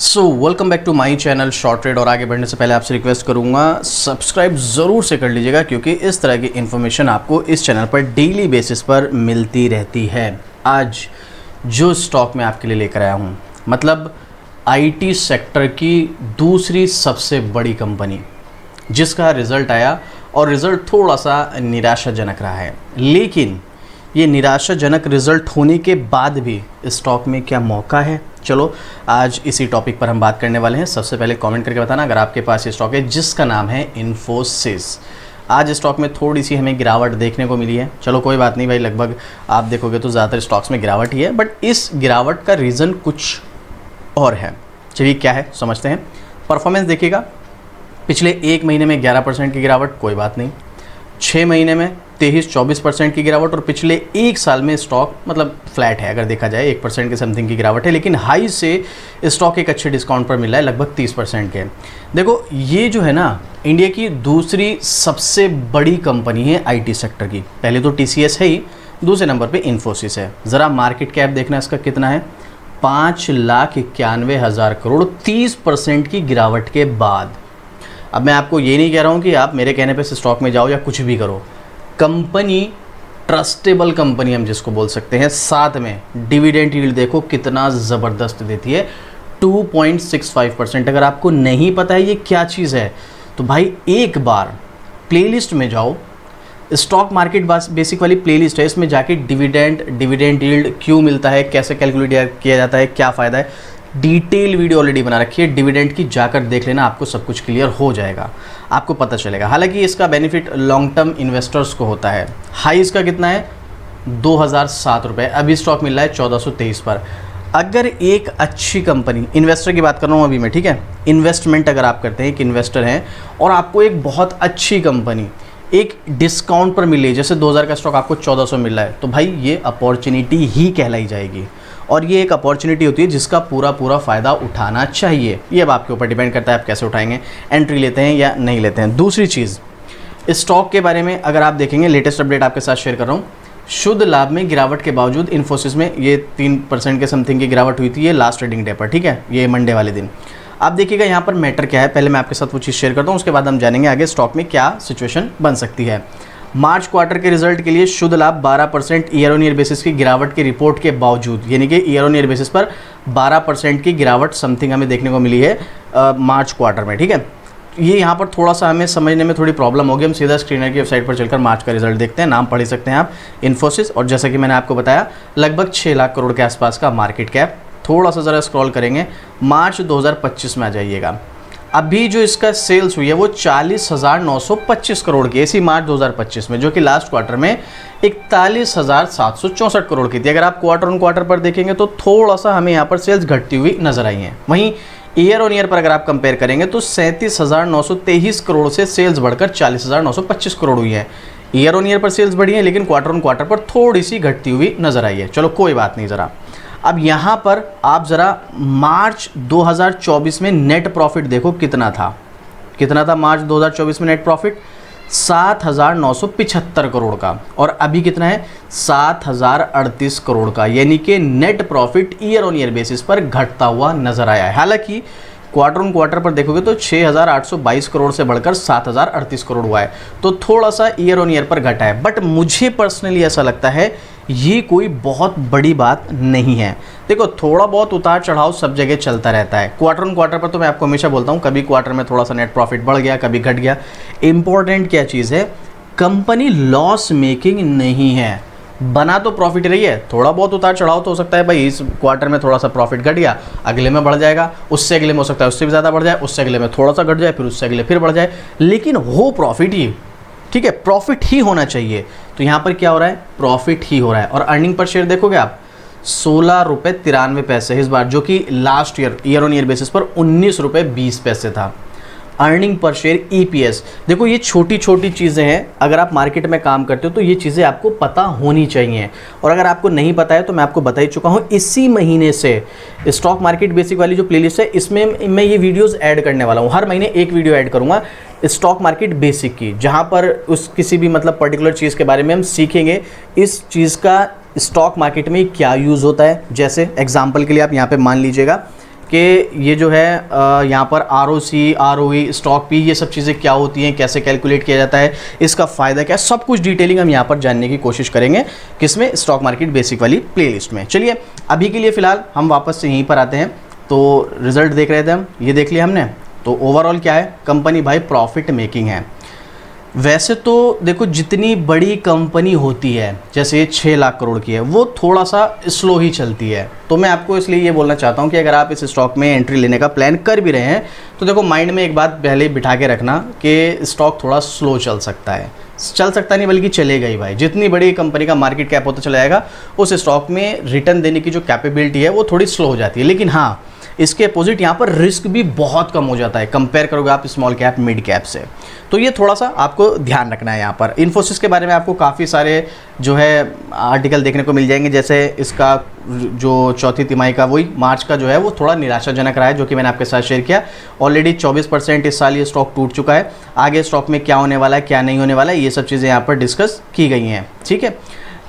Welcome back to my channel short trade. और आगे बढ़ने से पहले आपसे रिक्वेस्ट करूंगा सब्सक्राइब ज़रूर से कर लीजिएगा, क्योंकि इस तरह की इन्फॉर्मेशन आपको इस चैनल पर डेली बेसिस पर मिलती रहती है। आज जो स्टॉक मैं आपके लिए लेकर आया हूं, मतलब आईटी सेक्टर की दूसरी सबसे बड़ी कंपनी, जिसका रिज़ल्ट आया और रिज़ल्ट थोड़ा सा निराशाजनक रहा है। लेकिन ये निराशाजनक रिज़ल्ट होने के बाद भी स्टॉक में क्या मौका है, चलो आज इसी टॉपिक पर हम बात करने वाले हैं। सबसे पहले कमेंट करके बताना अगर आपके पास ये स्टॉक है जिसका नाम है इन्फोसिस। आज स्टॉक में थोड़ी सी हमें गिरावट देखने को मिली है। चलो कोई बात नहीं भाई, लगभग आप देखोगे तो ज़्यादातर स्टॉक्स में गिरावट ही है, बट इस गिरावट का रीज़न कुछ और है। चलिए क्या है समझते हैं। परफॉर्मेंस देखिएगा, पिछले एक महीने में 11% की गिरावट, कोई बात नहीं। 6 महीने में 23-24% की गिरावट, और पिछले एक साल में स्टॉक मतलब फ्लैट है, अगर देखा जाए 1% के समथिंग की गिरावट है। लेकिन हाई से स्टॉक एक अच्छे डिस्काउंट पर मिल रहा है, लगभग 30% के। देखो ये जो है ना, इंडिया की दूसरी सबसे बड़ी कंपनी है आईटी सेक्टर की। पहले तो टीसीएस है ही, दूसरे नंबर पे इन्फोसिस है। ज़रा मार्केट कैप देखना इसका कितना है, 5,91,000 करोड़, 30% की गिरावट के बाद। अब मैं आपको ये नहीं कह रहा हूँ कि आप मेरे कहने पे स्टॉक में जाओ या कुछ भी करो। कंपनी ट्रस्टेबल कंपनी हम जिसको बोल सकते हैं। साथ में डिविडेंड यील्ड देखो कितना ज़बरदस्त देती है, 2.65%। अगर आपको नहीं पता है ये क्या चीज़ है तो भाई एक बार प्लेलिस्ट में जाओ, स्टॉक मार्केट बेसिक वाली प्लेलिस्ट है, इसमें जाके डिविडेंड यील्ड क्यों मिलता है, कैसे कैलकुलेट किया जाता है, क्या फ़ायदा है, डिटेल वीडियो ऑलरेडी बना रखी है डिविडेंड की, जाकर देख लेना, आपको सब कुछ क्लियर हो जाएगा, आपको पता चलेगा। हालांकि इसका बेनिफिट लॉन्ग टर्म इन्वेस्टर्स को होता है। हाई इसका कितना है, 2007 रुपये, अभी स्टॉक मिल रहा है 1423 पर। अगर एक अच्छी कंपनी, इन्वेस्टर की बात कर रहा हूँ अभी मैं, ठीक है, इन्वेस्टमेंट अगर आप करते हैं, एक इन्वेस्टर हैं और आपको एक बहुत अच्छी कंपनी एक डिस्काउंट पर मिले, जैसे 2000 का स्टॉक आपको 1400 मिल रहा है, तो भाई ये अपॉर्चुनिटी ही कहलाई जाएगी। और ये एक अपॉर्चुनिटी होती है जिसका पूरा फ़ायदा उठाना चाहिए। ये अब आपके ऊपर डिपेंड करता है आप कैसे उठाएंगे, एंट्री लेते हैं या नहीं लेते हैं। दूसरी चीज़, स्टॉक के बारे में अगर आप देखेंगे, लेटेस्ट अपडेट आपके साथ शेयर कर रहा हूँ। शुद्ध लाभ में गिरावट के बावजूद इन्फोसिस में ये 3% के समथिंग की गिरावट हुई थी, ये लास्ट ट्रेडिंग डे पर, ठीक है, ये मंडे वाले दिन। आप देखिएगा यहाँ पर मैटर क्या है, पहले मैं आपके साथ वो चीज़ शेयर करता हूँ, उसके बाद हम जानेंगे आगे स्टॉक में क्या सिचुएशन बन सकती है। मार्च क्वार्टर के रिजल्ट के लिए शुद्ध लाभ 12% ईयर ऑन ईयर बेसिस की गिरावट की रिपोर्ट के बावजूद, यानी कि ईयर ऑन ईयर बेसिस पर 12% की गिरावट समथिंग हमें देखने को मिली है मार्च क्वार्टर में, ठीक है। ये यहाँ पर थोड़ा सा हमें समझने में थोड़ी प्रॉब्लम होगी। हम सीधा स्क्रीनर की वेबसाइट पर चलकर मार्च का रिजल्ट देखते हैं। नाम पढ़ ही सकते हैं आप, इन्फोसिस, और जैसा कि मैंने आपको बताया लगभग 6 लाख करोड़ के आसपास का मार्केट कैप। थोड़ा सा ज़रा स्क्रॉल करेंगे, मार्च 2025 में आ जाइएगा। अभी जो इसका सेल्स हुई है वो 40,925 करोड़ की, इसी मार्च 2025 में, जो कि लास्ट क्वार्टर में 41,764 करोड़ की थी। अगर आप क्वार्टर ऑन क्वार्टर पर देखेंगे तो थोड़ा सा हमें यहाँ पर सेल्स घटती हुई नजर आई हैं। वहीं ईयर ऑन ईयर पर अगर आप कंपेयर करेंगे तो 37,923 करोड़ से सेल्स बढ़कर 40,925 करोड़ हुई है। ईयर ऑन ईयर पर सेल्स बढ़ी है, लेकिन क्वार्टर ऑन क्वार्टर पर थोड़ी सी घटती हुई नजर आई है। चलो कोई बात नहीं। ज़रा अब यहाँ पर आप ज़रा मार्च 2024 में नेट प्रॉफिट देखो कितना था मार्च 2024 में नेट प्रॉफिट 7,975 करोड़ का, और अभी कितना है 7,038 करोड़ का, यानी कि net profit year on year basis पर घटता हुआ नजर आया है। हालांकि क्वार्टर ऑन क्वार्टर पर देखोगे तो 6,822 करोड़ से बढ़कर 7,038 करोड़ हुआ है, तो थोड़ा सा ईयर ऑन ईयर पर घटा है। बट मुझे पर्सनली ऐसा लगता है ये कोई बहुत बड़ी बात नहीं है। देखो थोड़ा बहुत उतार चढ़ाव सब जगह चलता रहता है। क्वार्टर ऑन क्वार्टर पर तो मैं आपको हमेशा बोलता हूँ, कभी क्वार्टर में थोड़ा सा नेट प्रॉफिट बढ़ गया, कभी घट गया। इंपॉर्टेंट क्या चीज़ है, कंपनी लॉस मेकिंग नहीं है, बना तो प्रॉफिट रही है। थोड़ा बहुत उतार चढ़ाव तो हो सकता है भाई, इस क्वार्टर में थोड़ा सा प्रॉफिट घट गया, अगले में बढ़ जाएगा, उससे अगले में हो सकता है उससे भी ज़्यादा बढ़ जाए, उससे अगले में थोड़ा सा घट जाए, फिर उससे अगले फिर बढ़ जाए, लेकिन हो प्रॉफिट ही, ठीक है, प्रॉफिट ही होना चाहिए। तो यहाँ पर क्या हो रहा है, प्रॉफिट ही हो रहा है। और अर्निंग पर शेयर देखोगे आप 16.93 रुपये इस बार, जो कि last year on year basis पर 19.20 था। अर्निंग पर शेयर EPS, देखो ये छोटी छोटी चीज़ें हैं, अगर आप मार्केट में काम करते हो तो ये चीज़ें आपको पता होनी चाहिए। और अगर आपको नहीं पता है तो मैं आपको बता ही चुका हूँ, इसी महीने से स्टॉक मार्केट बेसिक वाली जो प्लेलिस्ट है इसमें मैं ये वीडियोस ऐड करने वाला हूँ। हर महीने एक वीडियो ऐड करूँगा स्टॉक मार्केट बेसिक की, जहाँ पर उस किसी भी मतलब पर्टिकुलर चीज़ के बारे में हम सीखेंगे, इस चीज़ का स्टॉक मार्केट में क्या यूज़ होता है। जैसे एग्जाम्पल के लिए आप यहाँ पर मान लीजिएगा कि ये जो है यहाँ पर ROC, ROE, स्टॉक पी, ये सब चीज़ें क्या होती हैं, कैसे कैलकुलेट किया जाता है, इसका फ़ायदा क्या, सब कुछ डिटेलिंग हम यहाँ पर जानने की कोशिश करेंगे। किसमें? स्टॉक मार्केट बेसिक वाली प्लेलिस्ट में। चलिए अभी के लिए फ़िलहाल हम वापस से यहीं पर आते हैं। तो रिज़ल्ट देख रहे थे हम, ये देख लिया हमने। तो ओवरऑल क्या है, कंपनी भाई प्रॉफिट मेकिंग है। वैसे तो देखो जितनी बड़ी कंपनी होती है, जैसे 6 लाख करोड़ की है, वो थोड़ा सा स्लो ही चलती है। तो मैं आपको इसलिए ये बोलना चाहता हूँ कि अगर आप इस स्टॉक में एंट्री लेने का प्लान कर भी रहे हैं तो देखो माइंड में एक बात पहले बिठा के रखना कि स्टॉक थोड़ा स्लो चल सकता है। चल सकता नहीं बल्कि चलेगा ही भाई। जितनी बड़ी कंपनी का मार्केट कैप होता चला जाएगा, उस स्टॉक में रिटर्न देने की जो कैपेबिलिटी है वो थोड़ी स्लो हो जाती है। लेकिन हाँ, इसके अपोजिट यहाँ पर रिस्क भी बहुत कम हो जाता है कंपेयर करोगे आप स्मॉल कैप मिड कैप से। तो ये थोड़ा सा आपको ध्यान रखना है। यहाँ पर इन्फोसिस के बारे में आपको काफ़ी सारे जो है आर्टिकल देखने को मिल जाएंगे। जैसे इसका जो चौथी तिमाही का वही मार्च का जो है वो थोड़ा निराशाजनक रहा है, जो कि मैंने आपके साथ शेयर किया। ऑलरेडी 24% इस साल ये स्टॉक टूट चुका है। आगे स्टॉक में क्या होने वाला है, क्या नहीं होने वाला है, ये सब चीज़ें यहाँ पर डिस्कस की गई हैं। ठीक है,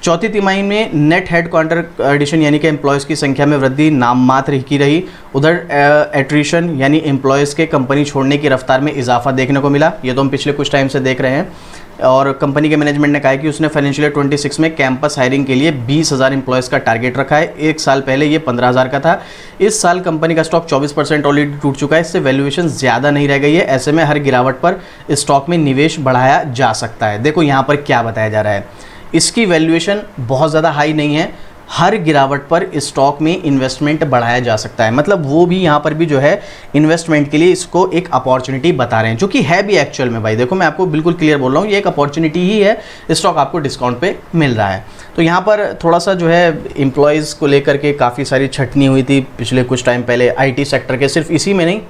चौथी तिमाही में नेट हेड क्वार्टर एडिशन यानी कि एम्प्लॉयज़ की संख्या में वृद्धि नाम मात्र की रही। उधर एट्रिशन यानी एम्प्लॉयज़ के कंपनी छोड़ने की रफ्तार में इजाफा देखने को मिला। ये तो हम पिछले कुछ टाइम से देख रहे हैं। और कंपनी के मैनेजमेंट ने कहा है कि उसने फाइनेंशियल ईयर 26 में कैंपस हायरिंग के लिए 20,000 एम्प्लॉयज़ का टारगेट रखा है। एक साल पहले ये 15,000 का था। इस साल कंपनी का स्टॉक 24% ऑलरेडी टूट चुका है। इससे वैल्यूएशन ज़्यादा नहीं रह गई है। ऐसे में हर गिरावट पर स्टॉक में निवेश बढ़ाया जा सकता है। देखो यहाँ पर क्या बताया जा रहा है, इसकी वैल्यूएशन बहुत ज़्यादा हाई नहीं है। हर गिरावट पर स्टॉक में इन्वेस्टमेंट बढ़ाया जा सकता है। मतलब वो भी यहाँ पर भी जो है इन्वेस्टमेंट के लिए इसको एक अपॉर्चुनिटी बता रहे हैं, जो कि है भी एक्चुअल में भाई। देखो मैं आपको बिल्कुल क्लियर बोल रहा हूँ, ये एक अपॉर्चुनिटी ही है। स्टॉक आपको डिस्काउंट पे मिल रहा है। तो यहाँ पर थोड़ा सा जो है एम्प्लॉयज़ को लेकर के काफ़ी सारी छटनी हुई थी पिछले कुछ टाइम पहले। IT सेक्टर के, सिर्फ इसी में नहीं,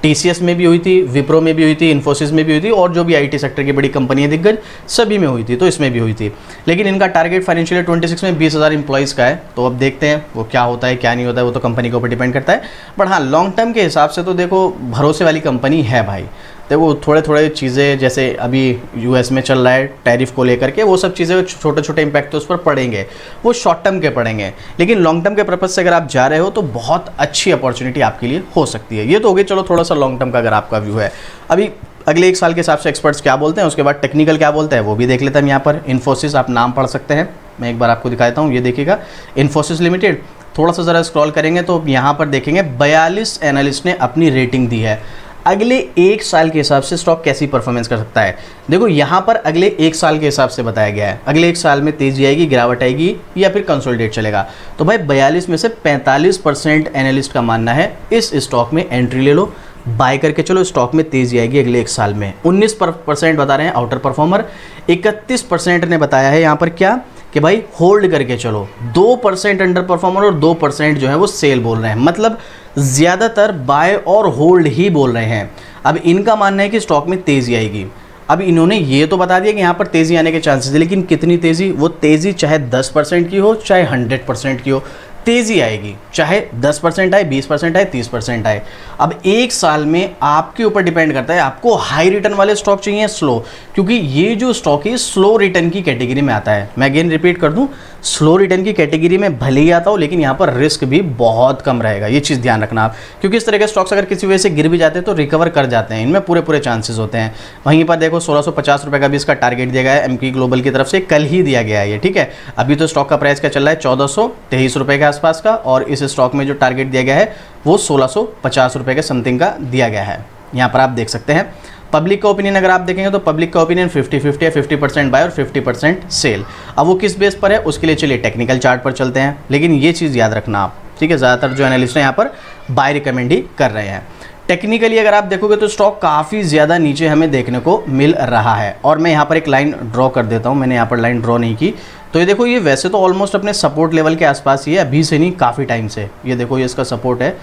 TCS में भी हुई थी, विप्रो में भी हुई थी, इन्फोसिस में भी हुई थी, और जो भी IT सेक्टर की बड़ी कंपनियां दिग्गज सभी में हुई थी, तो इसमें भी हुई थी। लेकिन इनका टारगेट फाइनेंशियल ईयर 26 में 20,000 एम्प्लॉयज़ का है। तो अब देखते हैं वो क्या होता है क्या नहीं होता है, वो तो कंपनी के ऊपर डिपेंड करता है। बट हाँ, लॉन्ग टर्म के हिसाब से तो देखो भरोसे वाली कंपनी है भाई। देखो थोड़े थोड़े चीज़ें जैसे अभी US में चल रहा है टैरिफ को लेकर के, वो सब चीज़ें छोटे छोटे इम्पैक्ट तो उस पर पड़ेंगे, वो शॉर्ट टर्म के पड़ेंगे। लेकिन लॉन्ग टर्म के पर्पज़ से अगर आप जा रहे हो तो बहुत अच्छी अपॉर्चुनिटी आपके लिए हो सकती है। ये तो हो गई चलो थोड़ा सा लॉन्ग टर्म का अगर आपका व्यू है। अभी अगले एक साल के हिसाब से एक्सपर्ट्स क्या बोलते हैं, उसके बाद टेक्निकल क्या बोलते हैं वो भी देख लेते हैं हम यहाँ पर। इन्फोसिस आप नाम पढ़ सकते हैं, मैं एक बार आपको दिखा देता हूँ। ये देखिएगा इन्फोसिस लिमिटेड। थोड़ा सा ज़रा स्क्रॉल करेंगे तो यहाँ पर देखेंगे 42 एनालिस्ट ने अपनी रेटिंग दी है। अगले एक साल के हिसाब से स्टॉक कैसी परफॉर्मेंस कर सकता है, देखो यहाँ पर अगले एक साल के हिसाब से बताया गया है। अगले एक साल में तेज़ी आएगी, गिरावट आएगी, या फिर कंसोलिडेट चलेगा। तो भाई 42 में से 45% एनालिस्ट का मानना है इस स्टॉक में एंट्री ले लो, बाय करके चलो, स्टॉक में तेज़ी आएगी अगले एक साल में। 19% बता रहे हैं आउटर परफॉर्मर। 31% ने बताया है यहाँ पर क्या कि भाई होल्ड करके चलो। 2% अंडर परफॉर्मर और 2% जो है वो सेल बोल रहे हैं। मतलब ज़्यादातर बाय और होल्ड ही बोल रहे हैं। अब इनका मानना है कि स्टॉक में तेज़ी आएगी। अब इन्होंने ये तो बता दिया कि यहाँ पर तेज़ी आने के चांसेस है, लेकिन कितनी तेज़ी, वो तेज़ी चाहे 10% की हो चाहे 100% की हो, तेज़ी आएगी। चाहे 10% आए, 20% आए, 30% आए। अब एक साल में आपके ऊपर डिपेंड करता है आपको हाई रिटर्न वाले स्टॉक चाहिए स्लो, क्योंकि ये जो स्टॉक है स्लो रिटर्न की कैटेगरी में आता है। मैं अगेन रिपीट कर दूं, स्लो रिटर्न की कैटेगरी में भले ही आता हो, लेकिन यहाँ पर रिस्क भी बहुत कम रहेगा। ये चीज़ ध्यान रखना आप, क्योंकि इस तरह के स्टॉक्स अगर किसी वजह से गिर भी जाते हैं तो रिकवर कर जाते हैं, इनमें पूरे चांसेस होते हैं। वहीं पर देखो 1650 रुपये का भी इसका टारगेट दिया गया है एमकी ग्लोबल की तरफ से, कल ही दिया गया है ये, ठीक है। अभी तो स्टॉक का प्राइस क्या चल रहा है, 1423 रुपये के आसपास का, और इस स्टॉक में जो टारगेट दिया गया है वो 1650 रुपये के समथिंग का दिया गया है। यहाँ पर आप देख सकते हैं। पब्लिक का ओपिनियन अगर आप देखेंगे तो पब्लिक का ओपिनियन 50-50 है, 50% बाय और 50% सेल। अब वो किस बेस पर है उसके लिए चलिए टेक्निकल चार्ट पर चलते हैं, लेकिन ये चीज़ याद रखना आप, ठीक है। ज़्यादातर जो एनालिस्ट हैं यहाँ पर बाय रिकमेंड ही कर रहे हैं। टेक्निकली अगर आप देखोगे तो स्टॉक काफ़ी ज़्यादा नीचे हमें देखने को मिल रहा है, और मैं यहाँ पर एक लाइन ड्रॉ कर देता हूँ। मैंने यहाँ पर लाइन ड्रॉ नहीं की, तो ये देखो, ये वैसे तो ऑलमोस्ट अपने सपोर्ट लेवल के आसपास ही है, अभी से नहीं काफ़ी टाइम से। ये देखो, ये इसका सपोर्ट है।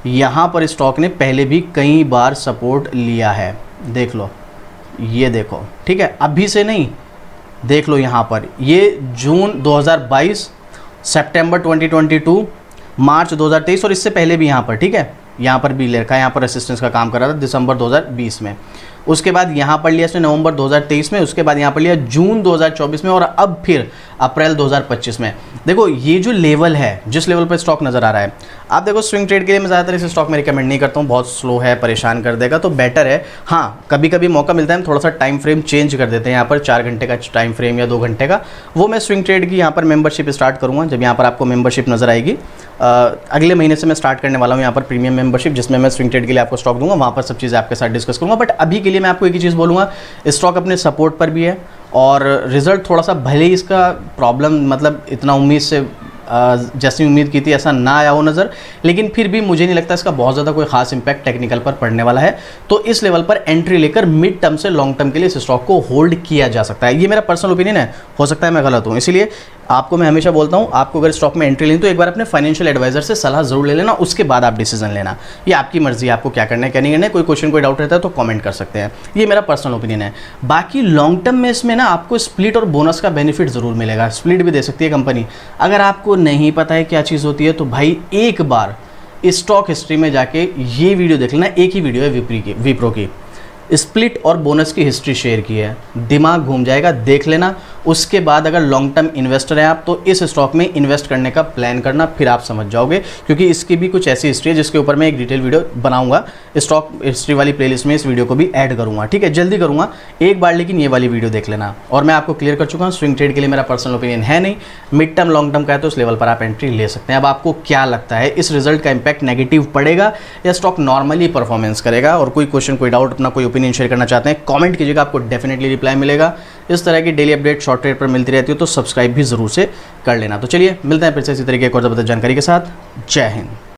यहाँ पर स्टॉक ने पहले भी कई बार सपोर्ट लिया है, देख लो, ये देखो, ठीक है, अभी से नहीं, देख लो यहाँ पर, ये जून 2022, सितंबर 2022, मार्च 2023, और इससे पहले भी यहाँ पर, ठीक है, यहाँ पर भी ले रखा है, यहाँ पर रेसिस्टेंस का काम कर रहा था दिसंबर 2020 में। उसके बाद यहाँ पढ़ लिया इसने नवंबर 2023 में, उसके बाद यहाँ पढ़ लिया जून 2024 में, और अब फिर अप्रैल 2025 में। देखो ये जो लेवल है, जिस लेवल पर स्टॉक नज़र आ रहा है, आप देखो स्विंग ट्रेड के लिए मैं ज़्यादातर इस स्टॉक में रिकमेंड नहीं करता हूँ, बहुत स्लो है, परेशान कर देगा, तो बेटर है। हाँ, कभी कभी मौका मिलता है हम थोड़ा सा टाइम फ्रेम चेंज कर देते हैं, यहाँ पर 4 घंटे का टाइम फ्रेम या 2 घंटे का, वो मैं स्विंग ट्रेड की यहाँ पर मेंबरशिप स्टार्ट करूँगा। जब यहाँ पर आपको मेंबरशिप नज़र आएगी, अगले महीने से मैं स्टार्ट करने वाला हूँ यहाँ पर प्रीमियम मेंबरशिप, जिसमें मैं स्विंग ट्रेड के लिए आपको स्टॉक दूंगा, वहाँ पर सब चीज़ें आपके साथ डिस्कस करूँगा। बट अभी के लिए मैं आपको एक ही चीज़ बोलूँगा, स्टॉक अपने सपोर्ट पर भी है, और रिजल्ट थोड़ा सा भले ही इसका प्रॉब्लम मतलब इतना उम्मीद से जैसी उम्मीद की थी ऐसा ना आया हो नज़र, लेकिन फिर भी मुझे नहीं लगता इसका बहुत ज़्यादा कोई खास इंपैक्ट टेक्निकल पर पड़ने वाला है। तो इस लेवल पर एंट्री लेकर मिड टर्म से लॉन्ग टर्म के लिए इस स्टॉक को होल्ड किया जा सकता है। ये मेरा पर्सनल ओपिनियन है, हो सकता है मैं गलत हूँ, इसलिए आपको मैं हमेशा बोलता हूँ, आपको अगर स्टॉक में एंट्री लेनी तो एक बार अपने फाइनेंशियल एडवाइजर से सलाह जरूर ले लेना, उसके बाद आप डिसीजन लेना। ये आपकी मर्जी है, आपको क्या करना है क्या नहीं करना है। कोई क्वेश्चन कोई डाउट रहता है तो कमेंट कर सकते हैं, ये मेरा पर्सनल ओपिनियन है। बाकी लॉन्ग टर्म में इसमें ना आपको स्प्लिट और बोनस का बेनिफिट जरूर मिलेगा, स्प्लिट भी दे सकती है कंपनी। अगर आपको नहीं पता है क्या चीज़ होती है तो भाई एक बार स्टॉक हिस्ट्री में जाके ये वीडियो देख लेना, एक ही वीडियो है विप्रो की, स्प्लिट और बोनस की हिस्ट्री शेयर की है, दिमाग घूम जाएगा, देख लेना। उसके बाद अगर लॉन्ग टर्म इन्वेस्टर हैं आप तो इस स्टॉक में इन्वेस्ट करने का प्लान करना, फिर आप समझ जाओगे, क्योंकि इसकी भी कुछ ऐसी हिस्ट्री है जिसके ऊपर मैं एक डिटेल वीडियो बनाऊंगा, स्टॉक हिस्ट्री वाली प्लेलिस्ट में इस वीडियो को भी ऐड करूंगा, ठीक है, जल्दी करूंगा एक बार, लेकिन ये वाली वीडियो देख लेना। और मैं आपको क्लियर कर चुका हूँ, स्विंग ट्रेड के लिए मेरा पर्सनल ओपिनियन है नहीं, मिड टर्म लॉन्ग टर्म का है तो उस लेवल पर आप एंट्री ले सकते हैं। अब आपको क्या लगता है, इस रिजल्ट का इंपैक्ट नेगेटिव पड़ेगा या स्टॉक नॉर्मली परफॉर्मेंस करेगा? और कोई क्वेश्चन कोई डाउट अपना कोई ओपिनियन शेयर करना चाहते हैं कमेंट कीजिएगा, आपको डेफिनेटली रिप्लाई मिलेगा। इस तरह की डेली अपडेट शॉर्ट ट्रेड पर मिलती रहती है तो सब्सक्राइब भी जरूर से कर लेना। तो चलिए मिलते हैं फिर से इसी तरीके की और ज़बरदस्त जानकारी के साथ। जय हिंद।